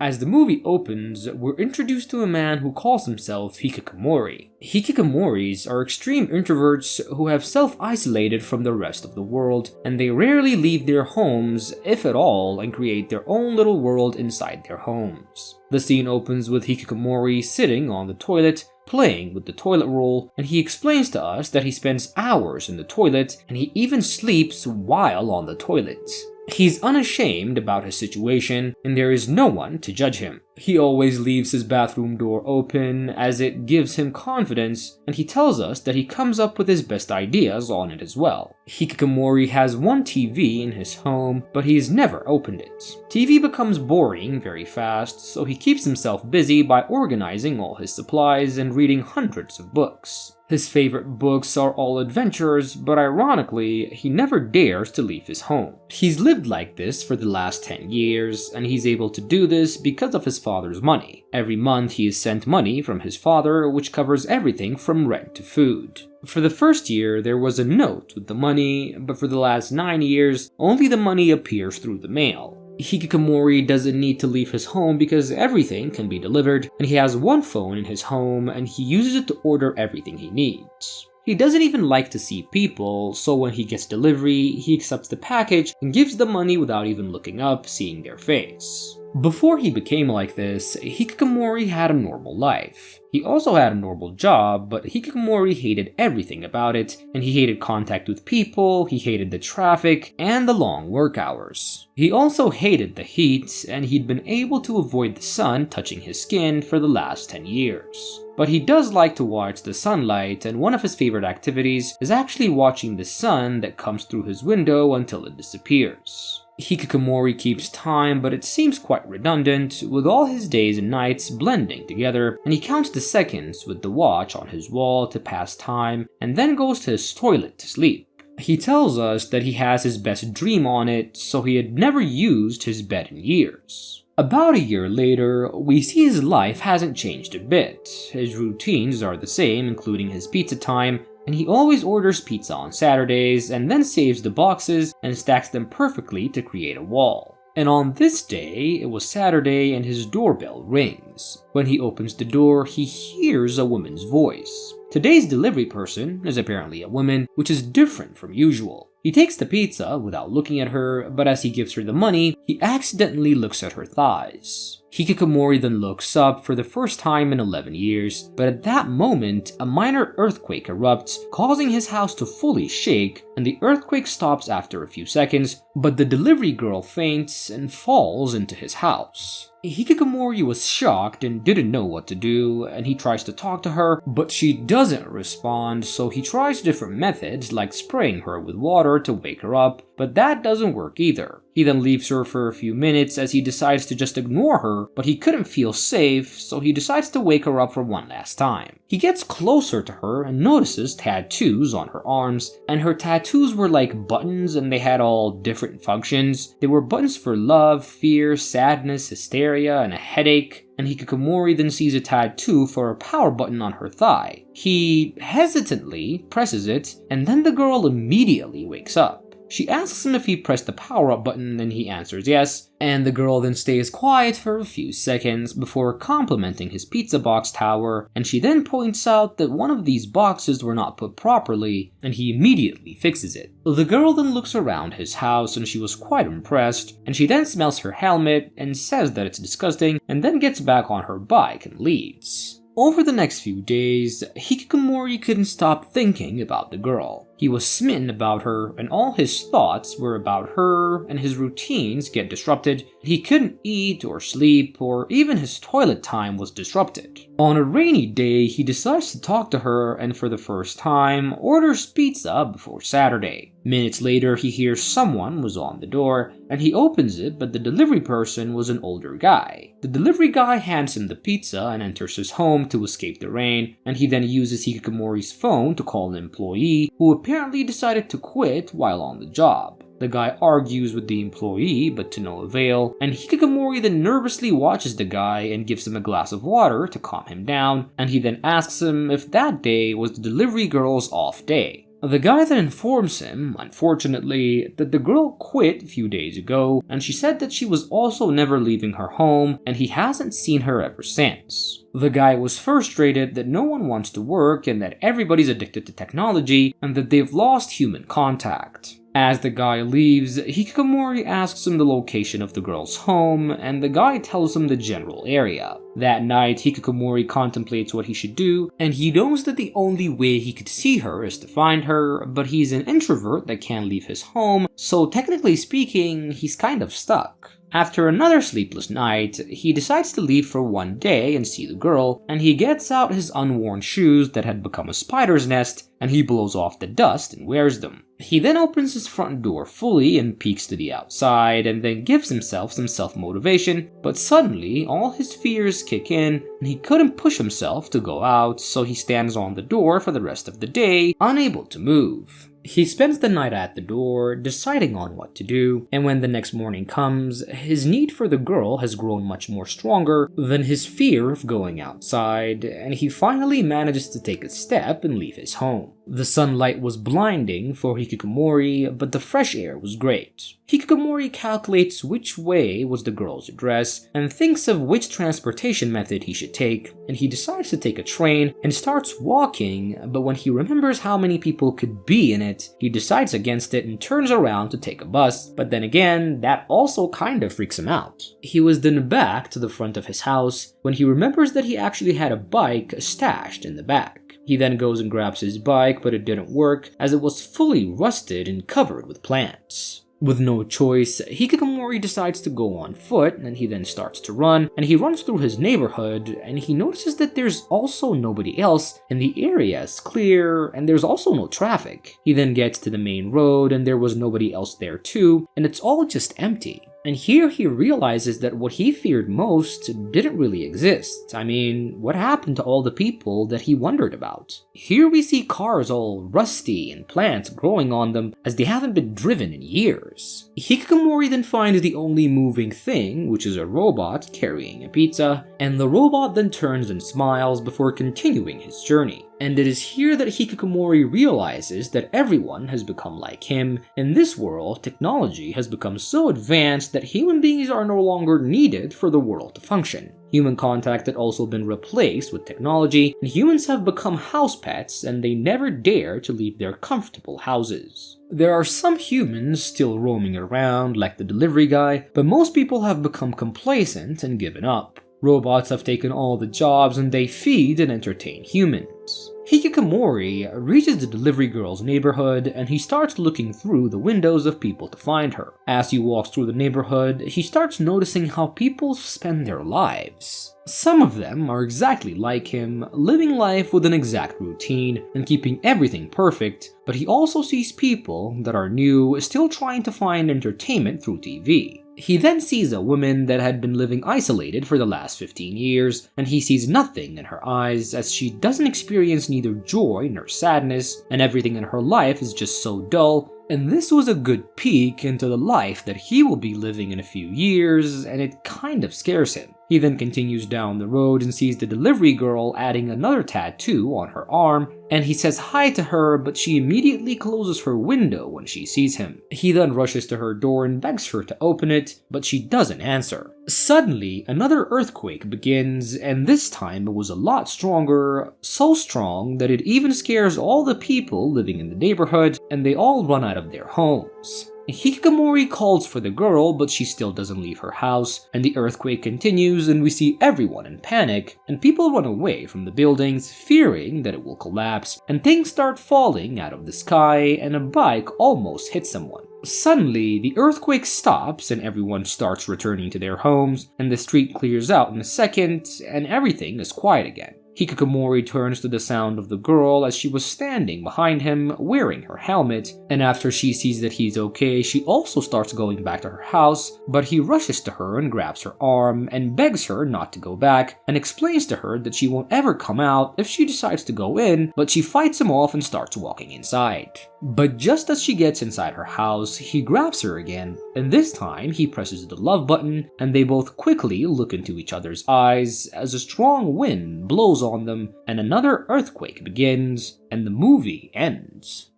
As the movie opens, we're introduced to a man who calls himself Hikikomori. Hikikomoris are extreme introverts who have self-isolated from the rest of the world, and they rarely leave their homes, if at all, and create their own little world inside their homes. The scene opens with Hikikomori sitting on the toilet, playing with the toilet roll, and he explains to us that he spends hours in the toilet, and he even sleeps while on the toilet. He's unashamed about his situation, and there is no one to judge him. He always leaves his bathroom door open, as it gives him confidence, and he tells us that he comes up with his best ideas on it as well. Hikikomori has one TV in his home, but he's never opened it. TV becomes boring very fast, so he keeps himself busy by organizing all his supplies and reading hundreds of books. His favorite books are all adventures, but ironically, he never dares to leave his home. He's lived like this for the last 10 years, and he's able to do this because of his father's money. Every month he is sent money from his father, which covers everything from rent to food. For the first year, there was a note with the money, but for the last 9 years, only the money appears through the mail. Hikikomori doesn't need to leave his home because everything can be delivered, and he has one phone in his home and he uses it to order everything he needs. He doesn't even like to see people, so when he gets delivery, he accepts the package and gives the money without even looking up, seeing their face. Before he became like this, Hikikomori had a normal life. He also had a normal job, but Hikikomori hated everything about it, and he hated contact with people, he hated the traffic, and the long work hours. He also hated the heat, and he'd been able to avoid the sun touching his skin for the last 10 years. But he does like to watch the sunlight, and one of his favorite activities is actually watching the sun that comes through his window until it disappears. Hikikomori keeps time, but it seems quite redundant, with all his days and nights blending together, and he counts the seconds with the watch on his wall to pass time, and then goes to his toilet to sleep. He tells us that he has his best dream on it, so he had never used his bed in years. About a year later, we see his life hasn't changed a bit. His routines are the same, including his pizza time, and he always orders pizza on Saturdays and then saves the boxes and stacks them perfectly to create a wall. And on this day, it was Saturday and his doorbell rings. When he opens the door, he hears a woman's voice. Today's delivery person is apparently a woman, which is different from usual. He takes the pizza without looking at her, but as he gives her the money, he accidentally looks at her thighs. Hikikomori then looks up for the first time in 11 years, but at that moment, a minor earthquake erupts, causing his house to fully shake, and the earthquake stops after a few seconds, but the delivery girl faints and falls into his house. Hikikomori was shocked and didn't know what to do, and he tries to talk to her, but she doesn't respond, so he tries different methods like spraying her with water to wake her up, but that doesn't work either. He then leaves her for a few minutes as he decides to just ignore her, but he couldn't feel safe, so he decides to wake her up for one last time. He gets closer to her and notices tattoos on her arms, and her tattoos were like buttons and they had all different functions. They were buttons for love, fear, sadness, hysteria, and a headache. And Hikikomori then sees a tattoo for a power button on her thigh. He hesitantly presses it, and then the girl immediately wakes up. She asks him if he pressed the power-up button, and he answers yes, and the girl then stays quiet for a few seconds before complimenting his pizza box tower, and she then points out that one of these boxes were not put properly, and he immediately fixes it. The girl then looks around his house, and she was quite impressed, and she then smells her helmet and says that it's disgusting, and then gets back on her bike and leaves. Over the next few days, Hikikomori couldn't stop thinking about the girl. He was smitten about her, and all his thoughts were about her, and his routines get disrupted. He couldn't eat or sleep, or even his toilet time was disrupted. On a rainy day, he decides to talk to her, and for the first time, orders pizza before Saturday. Minutes later, he hears someone was on the door, and he opens it, but the delivery person was an older guy. The delivery guy hands him the pizza and enters his home to escape the rain, and he then uses Hikikomori's phone to call an employee who apparently decided to quit while on the job. The guy argues with the employee, but to no avail, and Hikikomori then nervously watches the guy and gives him a glass of water to calm him down, and he then asks him if that day was the delivery girl's off day. The guy then informs him, unfortunately, that the girl quit a few days ago, and she said that she was also never leaving her home, and he hasn't seen her ever since. The guy was frustrated that no one wants to work and that everybody's addicted to technology, and that they've lost human contact. As the guy leaves, Hikikomori asks him the location of the girl's home, and the guy tells him the general area. That night, Hikikomori contemplates what he should do, and he knows that the only way he could see her is to find her, but he's an introvert that can't leave his home, so technically speaking, he's kind of stuck. After another sleepless night, he decides to leave for one day and see the girl, and he gets out his unworn shoes that had become a spider's nest, and he blows off the dust and wears them. He then opens his front door fully and peeks to the outside, and then gives himself some self-motivation, but suddenly all his fears kick in, and he couldn't push himself to go out, so he stands on the door for the rest of the day, unable to move. He spends the night at the door, deciding on what to do, and when the next morning comes, his need for the girl has grown much more stronger than his fear of going outside, and he finally manages to take a step and leave his home. The sunlight was blinding for Hikikomori, but the fresh air was great. Hikikomori calculates which way was the girl's address and thinks of which transportation method he should take, and he decides to take a train and starts walking, but when he remembers how many people could be in it, he decides against it and turns around to take a bus, but then again, that also kind of freaks him out. He was then back to the front of his house when he remembers that he actually had a bike stashed in the back. He then goes and grabs his bike, but it didn't work as it was fully rusted and covered with plants. With no choice, Hikikomori decides to go on foot, and he then starts to run, and he runs through his neighborhood, and he notices that there's also nobody else, and the area is clear, and there's also no traffic. He then gets to the main road, and there was nobody else there too, and it's all just empty. And here he realizes that what he feared most didn't really exist. I mean, what happened to all the people that he wondered about? Here we see cars all rusty and plants growing on them as they haven't been driven in years. Hikikomori then finds the only moving thing, which is a robot carrying a pizza, and the robot then turns and smiles before continuing his journey. And it is here that Hikikomori realizes that everyone has become like him. In this world, technology has become so advanced that human beings are no longer needed for the world to function. Human contact had also been replaced with technology, and humans have become house pets, and they never dare to leave their comfortable houses. There are some humans still roaming around, like the delivery guy, but most people have become complacent and given up. Robots have taken all the jobs, and they feed and entertain humans. Hikikomori reaches the delivery girl's neighborhood, and he starts looking through the windows of people to find her. As he walks through the neighborhood, he starts noticing how people spend their lives. Some of them are exactly like him, living life with an exact routine and keeping everything perfect, but he also sees people that are new, still trying to find entertainment through TV. He then sees a woman that had been living isolated for the last 15 years, and he sees nothing in her eyes as she doesn't experience neither joy nor sadness, and everything in her life is just so dull. And this was a good peek into the life that he will be living in a few years, and it kind of scares him. He then continues down the road and sees the delivery girl adding another tattoo on her arm, and he says hi to her, but she immediately closes her window when she sees him. He then rushes to her door and begs her to open it, but she doesn't answer. Suddenly, another earthquake begins, and this time it was a lot stronger, so strong that it even scares all the people living in the neighborhood, and they all run out of their homes. Hikikomori calls for the girl, but she still doesn't leave her house, and the earthquake continues, and we see everyone in panic, and people run away from the buildings, fearing that it will collapse, and things start falling out of the sky, and a bike almost hits someone. Suddenly, the earthquake stops, and everyone starts returning to their homes, and the street clears out in a second, and everything is quiet again. Hikikomori turns to the sound of the girl as she was standing behind him wearing her helmet, and after she sees that he's okay, she also starts going back to her house, but he rushes to her and grabs her arm and begs her not to go back and explains to her that she won't ever come out if she decides to go in, but she fights him off and starts walking inside. But just as she gets inside her house, he grabs her again, and this time he presses the love button, and they both quickly look into each other's eyes as a strong wind blows on them, and another earthquake begins, and the movie ends.